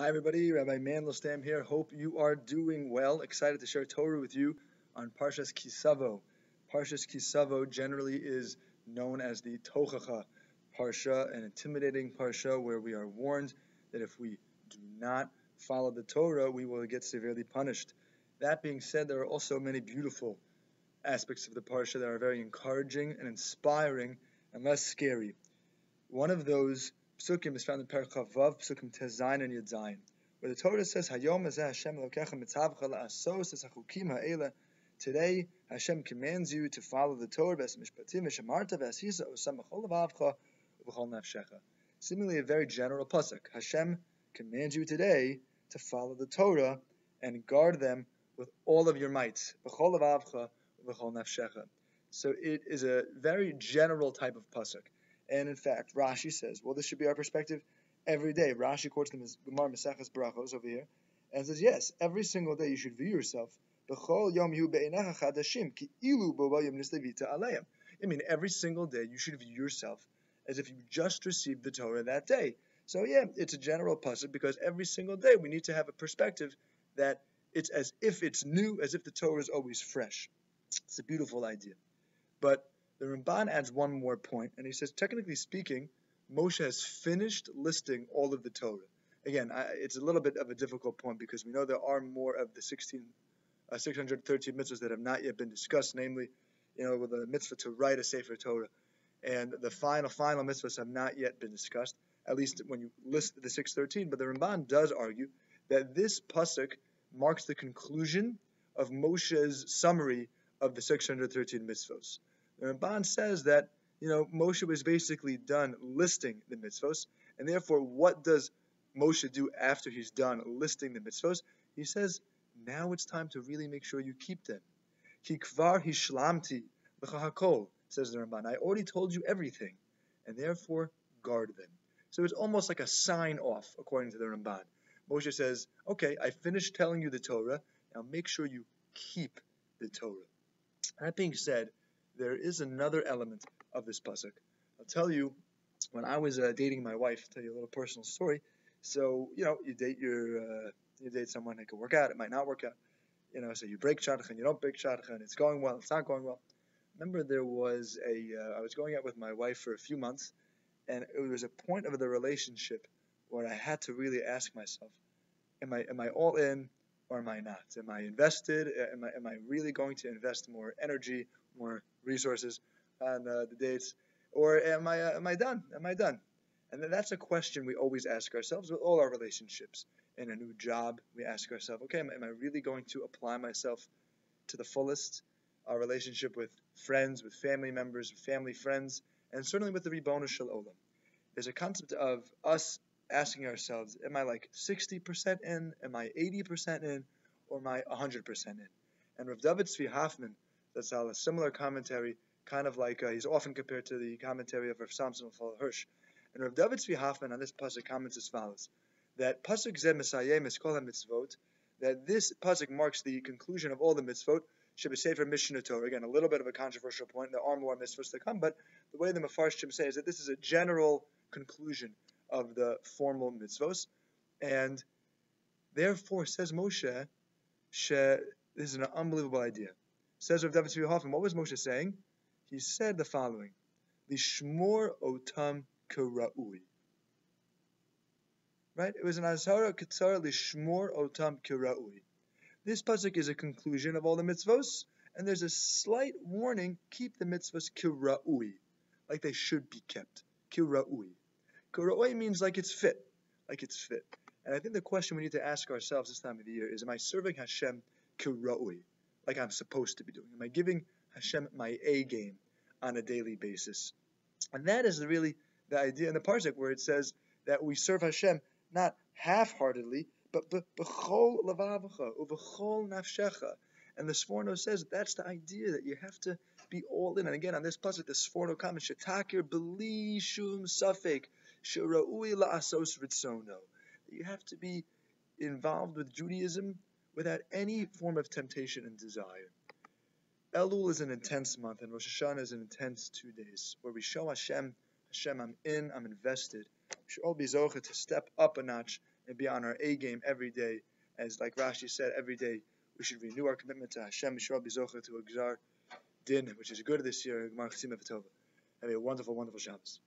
Hi everybody, Rabbi Mandelstam here. Hope you are doing well. Excited to share Torah with you on Parshas Tavo. Parshas Tavo generally is known as the Tochacha Parsha, an intimidating Parsha where we are warned that if we do not follow the Torah, we will get severely punished. That being said, there are also many beautiful aspects of the Parsha that are very encouraging and inspiring and less scary. One of those psukim is found in Parshas Vav, psukim Tezayin and Yadzayin, where the Torah says, "Hayom hazeh Hashem Elokecha mitzavcha la'asos es hachukim ha'ela." Today, Hashem commands you to follow the Torah, v'es mishpatim v'shamarta v'asisa osam b'chol levavcha u'b'chol nafshecha. Seemingly a very general pasuk. Hashem commands you today to follow the Torah and guard them with all of your might, b'chol levavcha u'b'chol nafshecha. So it is a very general type of pasuk. And in fact, Rashi says, well, this should be our perspective every day. Rashi quotes them as Gemara Maseches Brachos over here, and says, yes, every single day you should view yourself. I mean, every single day you should view yourself as if you just received the Torah that day. So yeah, it's a general pasuk because every single day we need to have a perspective that it's as if it's new, as if the Torah is always fresh. It's a beautiful idea. But the Ramban adds one more point, and he says, technically speaking, Moshe has finished listing all of the Torah. Again, it's a little bit of a difficult point because we know there are more of the 613 mitzvahs that have not yet been discussed, namely, with the mitzvah to write a Sefer Torah. And the final mitzvahs have not yet been discussed, at least when you list the 613. But the Ramban does argue that this pasuk marks the conclusion of Moshe's summary of the 613 mitzvahs. The Ramban says that, Moshe was basically done listing the mitzvos, and therefore what does Moshe do after he's done listing the mitzvos? He says, now it's time to really make sure you keep them. Ki kvar hishlamti l'cha hakol, says the Ramban. I already told you everything, and therefore guard them. So it's almost like a sign off, according to the Ramban. Moshe says, okay, I finished telling you the Torah, now make sure you keep the Torah. That being said, there is another element of this pasuk. I'll tell you, when I was dating my wife, I'll tell you a little personal story. So, you date someone, it could work out, it might not work out. So you break shadchan, you don't break shadchan, it's going well, it's not going well. Remember there was I was going out with my wife for a few months, and it was a point of the relationship where I had to really ask myself, am I all in or am I not? Am I invested? Am I really going to invest more energy, more resources on the dates, or am I done? Am I done? And that's a question we always ask ourselves with all our relationships. In a new job, we ask ourselves, okay, am I really going to apply myself to the fullest? Our relationship with friends, with family members, with family friends, and certainly with the Ribono Shel Olam. There's a concept of us asking ourselves, am I like 60% in, am I 80% in, or am I 100% in? And Rav David Tzvi Hoffman, that's a similar commentary, kind of like he's often compared to the commentary of Rav Samson Hirsch. And Rav David Tzvi Hoffman on this pasuk comments as follows: that pasuk zeh mesayem es kol mitzvot, that this pasuk marks the conclusion of all the mitzvot. Shebesefer Mishnah Torah. Again, a little bit of a controversial point. There are more mitzvot to come, but the way the Mefarshim say is that this is a general conclusion of the formal mitzvos, and therefore, says Moshe, this is an unbelievable idea. Says Rav David Tzvi Hoffman, what was Moshe saying? He said the following: Lishmor otam k'ra'ui. Right? It was an azhara ketzara lishmor otam k'ra'ui. This pasuk is a conclusion of all the mitzvos, and there's a slight warning: keep the mitzvos k'ra'ui, like they should be kept. K'ra'ui. K'ra'ui means like it's fit, And I think the question we need to ask ourselves this time of the year is: am I serving Hashem k'ra'ui, like I'm supposed to be doing? Am I giving Hashem my A game on a daily basis? And that is really the idea in the parsha where it says that we serve Hashem not half-heartedly, but b'chol levavcha u'b'chol nafshecha. And the Sforno says that's the idea, that you have to be all in. And again, on this pasuk, the Sforno comments, shetakir b'li shum safek she'ra'ui la'asos ritzono. You have to be involved with Judaism without any form of temptation and desire. Elul is an intense month, and Rosh Hashanah is an intense 2 days, where we show Hashem, I'm in, I'm invested. We should all be zocheh to step up a notch and be on our A game every day. As like Rashi said, every day we should renew our commitment to Hashem. Yisrael Bizocha to a Gzar Din, which is good this year. Have a wonderful, wonderful Shabbos.